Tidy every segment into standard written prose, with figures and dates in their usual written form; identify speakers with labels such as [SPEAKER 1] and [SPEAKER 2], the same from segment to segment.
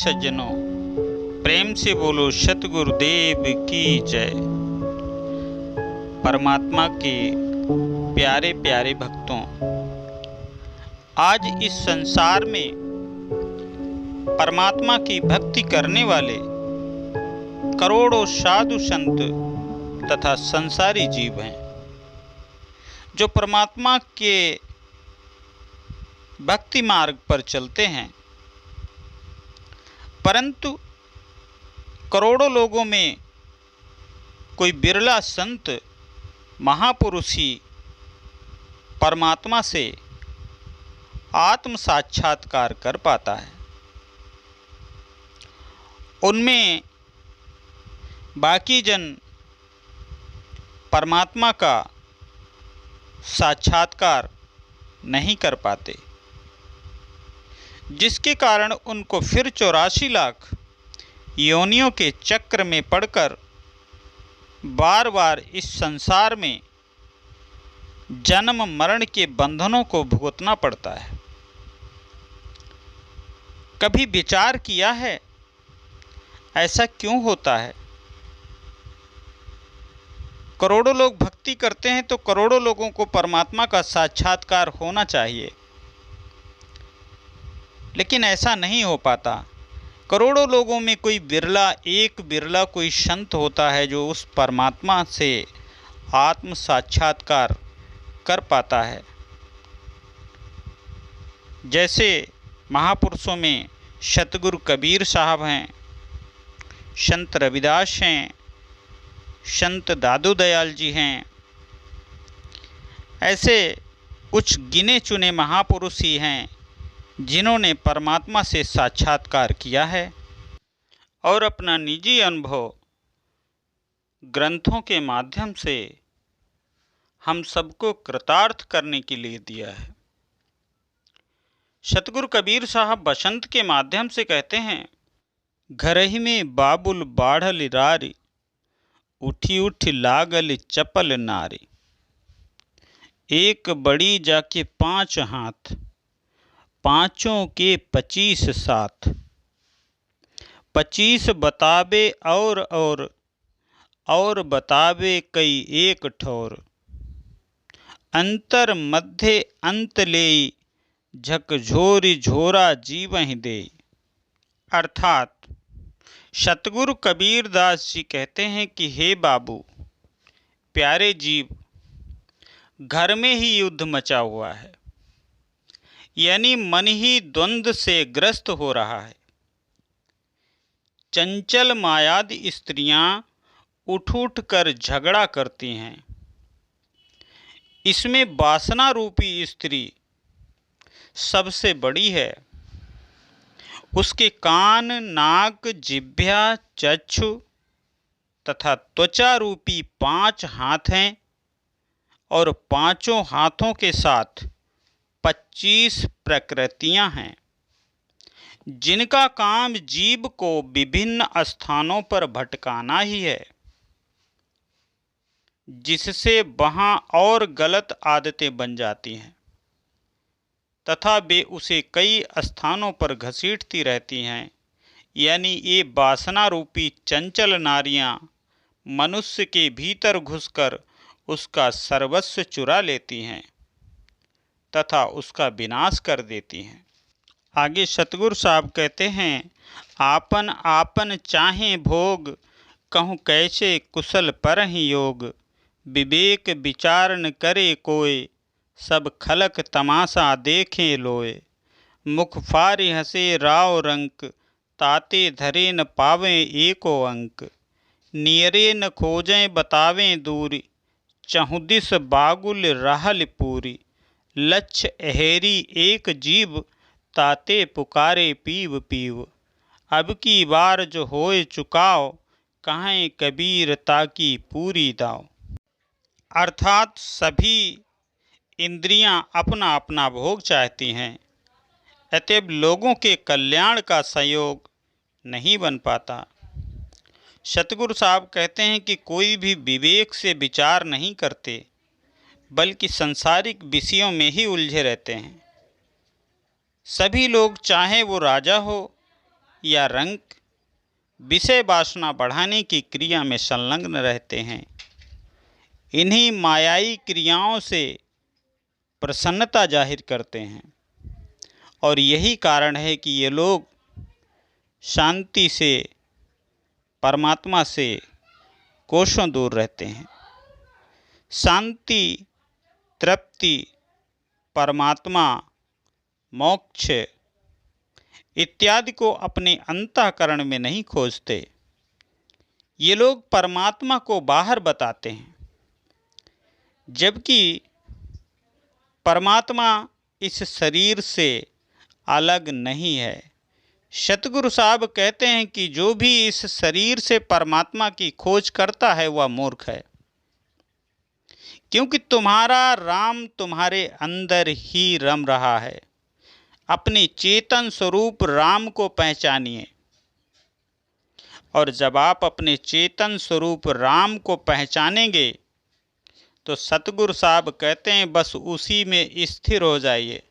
[SPEAKER 1] सज्जनों, प्रेम से बोलो सतगुरुदेव की जय। परमात्मा के प्यारे प्यारे भक्तों, आज इस संसार में परमात्मा की भक्ति करने वाले करोड़ों साधु संत तथा संसारी जीव हैं, जो परमात्मा के भक्ति मार्ग पर चलते हैं। परंतु करोड़ों लोगों में कोई बिरला संत महापुरुष ही परमात्मा से आत्म साक्षात्कार कर पाता है। उनमें बाकी जन परमात्मा का साक्षात्कार नहीं कर पाते, जिसके कारण उनको फिर 84 लाख योनियों के चक्र में पड़कर बार बार इस संसार में जन्म मरण के बंधनों को भुगतना पड़ता है। कभी विचार किया है ऐसा क्यों होता है? करोड़ों लोग भक्ति करते हैं तो करोड़ों लोगों को परमात्मा का साक्षात्कार होना चाहिए, लेकिन ऐसा नहीं हो पाता। करोड़ों लोगों में कोई बिरला कोई संत होता है जो उस परमात्मा से आत्म साक्षात्कार कर पाता है। जैसे महापुरुषों में सतगुरु कबीर साहब हैं, संत रविदास हैं, संत दादू दयाल जी हैं। ऐसे कुछ गिने चुने महापुरुष ही हैं जिन्होंने परमात्मा से साक्षात्कार किया है और अपना निजी अनुभव ग्रंथों के माध्यम से हम सबको कृतार्थ करने के लिए दिया है। सतगुरु कबीर साहब बसंत के माध्यम से कहते हैं, घरहि में बाबुल बाढ़ल रारी, उठी उठी लागल चपल नारी। एक बड़ी जाके 5 हाथ, पाँचों के 25 साथ। 25 बतावे और बतावे कई एक ठोर। अंतर मध्य अंत लेई, झकझोरी झोरा जीवहि दे। अर्थात सतगुरु कबीर दास जी कहते हैं कि हे बाबू, प्यारे जीव, घर में ही युद्ध मचा हुआ है, यानी मन ही द्वंद्व से ग्रस्त हो रहा है। चंचल मायादी स्त्रियां उठ उठ कर झगड़ा करती हैं। इसमें वासना रूपी स्त्री सबसे बड़ी है। उसके कान, नाक, जिह्वा, चक्षु तथा त्वचा रूपी 5 हाथ हैं और 5 हाथों के साथ 25 प्रकृतियां हैं, जिनका काम जीव को विभिन्न स्थानों पर भटकाना ही है, जिससे वहां और गलत आदतें बन जाती हैं तथा वे उसे कई स्थानों पर घसीटती रहती हैं। यानी ये वासना रूपी चंचल नारियां मनुष्य के भीतर घुसकर उसका सर्वस्व चुरा लेती हैं तथा उसका विनाश कर देती हैं। आगे सतगुरु साहब कहते हैं, आपन आपन चाहे भोग, कहूँ कैसे कुशल परहि योग। विवेक विचार न करे कोय, सब खलक तमाशा देखे लोय। मुख फारि हंसे राव रंक, ताते धरे न पावें एको अंक। नियरे न खोजें बतावें दूरी, चहुदिस बागुल रहल पूरी। लक्ष्य अहेरी एक जीव, ताते पुकारे पीव पीव। अब की बार जो होए चुकाओ, कहें कबीर ताकी पूरी दाओ। अर्थात सभी इंद्रियां अपना अपना भोग चाहती हैं, अतएव लोगों के कल्याण का संयोग नहीं बन पाता। सतगुरु साहब कहते हैं कि कोई भी विवेक से विचार नहीं करते, बल्कि सांसारिक विषयों में ही उलझे रहते हैं। सभी लोग, चाहे वो राजा हो या रंग विषय वासना बढ़ाने की क्रिया में संलग्न रहते हैं। इन्हीं मायाई क्रियाओं से प्रसन्नता जाहिर करते हैं और यही कारण है कि ये लोग शांति से, परमात्मा से कोसों दूर रहते हैं। शांति, तृप्ति, परमात्मा, मोक्ष इत्यादि को अपने अंतःकरण में नहीं खोजते। ये लोग परमात्मा को बाहर बताते हैं, जबकि परमात्मा इस शरीर से अलग नहीं है। सतगुरु साहब कहते हैं कि जो भी इस शरीर से परमात्मा की खोज करता है वह मूर्ख है, क्योंकि तुम्हारा राम तुम्हारे अंदर ही रम रहा है। अपने चेतन स्वरूप राम को पहचानिए, और जब आप अपने चेतन स्वरूप राम को पहचानेंगे तो सतगुरु साहब कहते हैं बस उसी में स्थिर हो जाइए,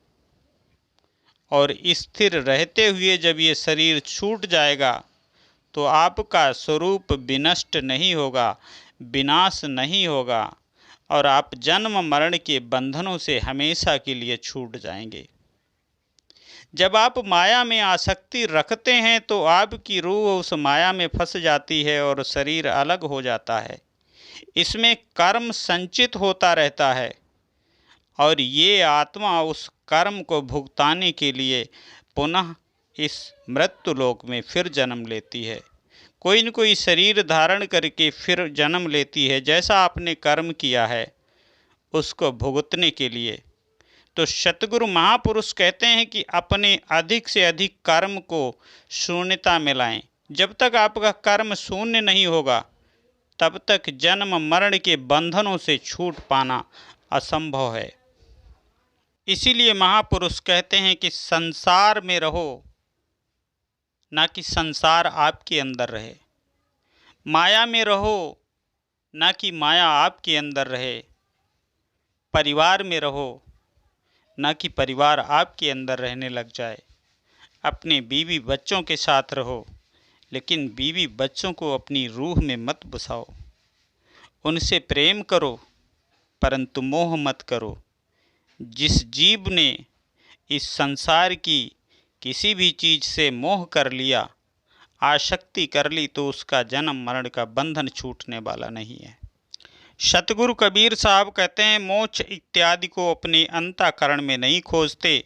[SPEAKER 1] और स्थिर रहते हुए जब ये शरीर छूट जाएगा तो आपका स्वरूप विनष्ट नहीं होगा, विनाश नहीं होगा, और आप जन्म मरण के बंधनों से हमेशा के लिए छूट जाएंगे। जब आप माया में आसक्ति रखते हैं तो आपकी रूह उस माया में फंस जाती है और शरीर अलग हो जाता है। इसमें कर्म संचित होता रहता है और ये आत्मा उस कर्म को भुगताने के लिए पुनः इस मृत्यु लोक में फिर जन्म लेती है। कोई न कोई शरीर धारण करके फिर जन्म लेती है, जैसा आपने कर्म किया है उसको भुगतने के लिए। तो सतगुरु महापुरुष कहते हैं कि अपने अधिक से अधिक कर्म को शून्यता में लाएं। जब तक आपका कर्म शून्य नहीं होगा तब तक जन्म मरण के बंधनों से छूट पाना असंभव है। इसीलिए महापुरुष कहते हैं कि संसार में रहो, ना कि संसार आपके अंदर रहे। माया में रहो, ना कि माया आपके अंदर रहे। परिवार में रहो, ना कि परिवार आपके अंदर रहने लग जाए। अपने बीवी बच्चों के साथ रहो, लेकिन बीवी बच्चों को अपनी रूह में मत बसाओ। उनसे प्रेम करो, परंतु मोह मत करो। जिस जीव ने इस संसार की किसी भी चीज़ से मोह कर लिया, आसक्ति कर ली, तो उसका जन्म मरण का बंधन छूटने वाला नहीं है। सतगुरु कबीर साहब कहते हैं मोक्ष इत्यादि को अपने अंतःकरण में नहीं खोजते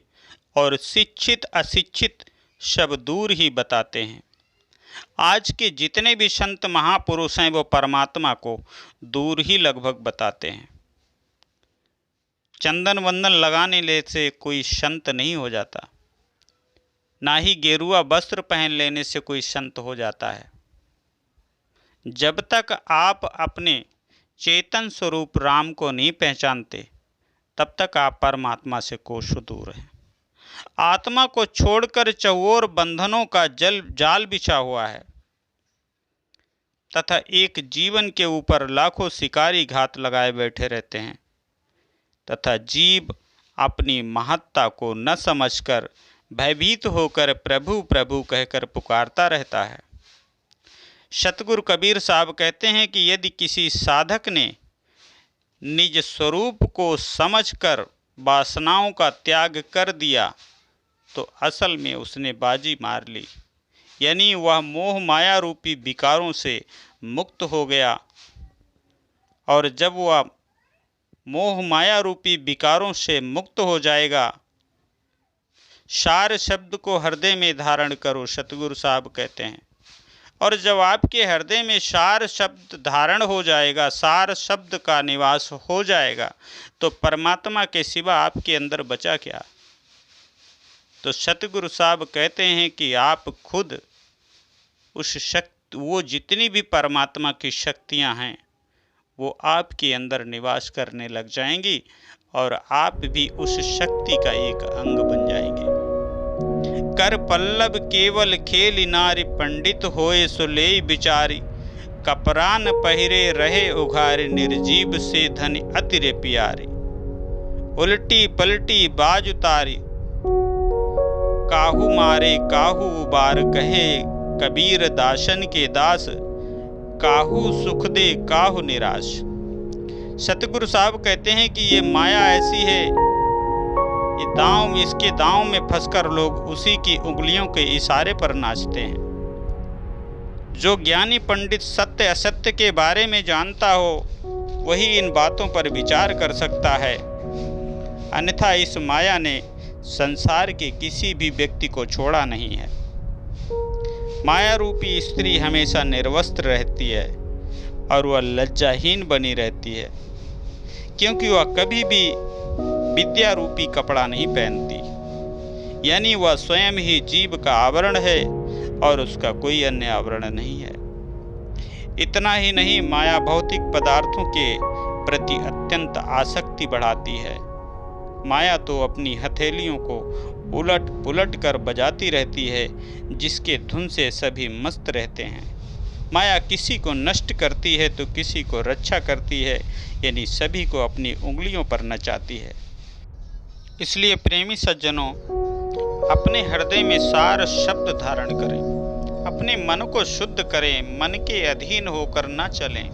[SPEAKER 1] और शिक्षित अशिक्षित सब दूर ही बताते हैं। आज के जितने भी संत महापुरुष हैं वो परमात्मा को दूर ही लगभग बताते हैं। चंदन वंदन लगाने ले से कोई संत नहीं हो जाता, ना ही गेरुआ वस्त्र पहन लेने से कोई संत हो जाता है। जब तक आप अपने चेतन स्वरूप राम को नहीं पहचानते तब तक आप परमात्मा से कोसों दूर हैं। आत्मा को छोड़कर चौओर बंधनों का जाल बिछा हुआ है तथा एक जीवन के ऊपर लाखों शिकारी घात लगाए बैठे रहते हैं, तथा जीव अपनी महत्ता को न समझकर भयभीत होकर प्रभु प्रभु कहकर पुकारता रहता है। सतगुरु कबीर साहब कहते हैं कि यदि किसी साधक ने निज स्वरूप को समझकर वासनाओं का त्याग कर दिया तो असल में उसने बाजी मार ली, यानी वह मोह माया रूपी विकारों से मुक्त हो गया। और जब वह मोह माया रूपी विकारों से मुक्त हो जाएगा, सार शब्द को हृदय में धारण करो, सतगुरु साहब कहते हैं। और जब आपके हृदय में सार शब्द धारण हो जाएगा, सार शब्द का निवास हो जाएगा, तो परमात्मा के सिवा आपके अंदर बचा क्या। तो सतगुरु साहब कहते हैं कि आप खुद उस शक्ति, वो जितनी भी परमात्मा की शक्तियां हैं वो आपके अंदर निवास करने लग जाएंगी और आप भी उस शक्ति का एक अंग बन जाएंगे। कर पल्लव केवल खेल नारी, पंडित होए सुलेई बिचारी। कपरान पहिरे रहे उघारे, निर्जीव से धन अतिरे प्यारे। उल्टी पलटी बाज उतारी, काहू मारे काहू उबार कहे कबीर दाशन के दास, काहू सुख दे काहू निराश। सतगुरु साहब कहते हैं कि ये माया ऐसी है, इसके दांव में फंसकर लोग उसी की उंगलियों के इशारे पर नाचते हैं। जो ज्ञानी पंडित सत्य असत्य के बारे में जानता हो वही इन बातों पर विचार कर सकता है, अन्यथा इस माया ने संसार के किसी भी व्यक्ति को छोड़ा नहीं है। माया रूपी स्त्री हमेशा निर्वस्त्र रहती है और वह लज्जाहीन बनी रहती है, क्योंकि वह कभी भी विद्या रूपी कपड़ा नहीं पहनती, यानी वह स्वयं ही जीव का आवरण है और उसका कोई अन्य आवरण नहीं है। इतना ही नहीं, माया भौतिक पदार्थों के प्रति अत्यंत आसक्ति बढ़ाती है। माया तो अपनी हथेलियों को उलट पुलट कर बजाती रहती है, जिसके धुन से सभी मस्त रहते हैं। माया किसी को नष्ट करती है तो किसी को रक्षा करती है, यानी सभी को अपनी उंगलियों पर नचाती है। इसलिए प्रेमी सज्जनों, अपने हृदय में सार शब्द धारण करें, अपने मन को शुद्ध करें, मन के अधीन होकर न चलें,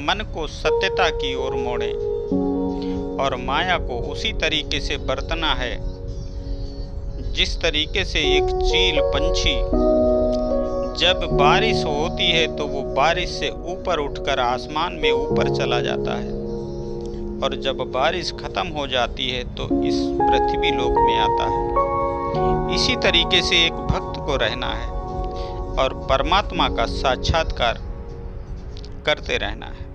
[SPEAKER 1] मन को सत्यता की ओर मोड़ें और माया को उसी तरीके से बरतना है जिस तरीके से एक चील पंछी जब बारिश होती है तो वो बारिश से ऊपर उठकर आसमान में ऊपर चला जाता है, और जब बारिश खत्म हो जाती है तो इस पृथ्वी लोक में आता है। इसी तरीके से एक भक्त को रहना है और परमात्मा का साक्षात्कार करते रहना है।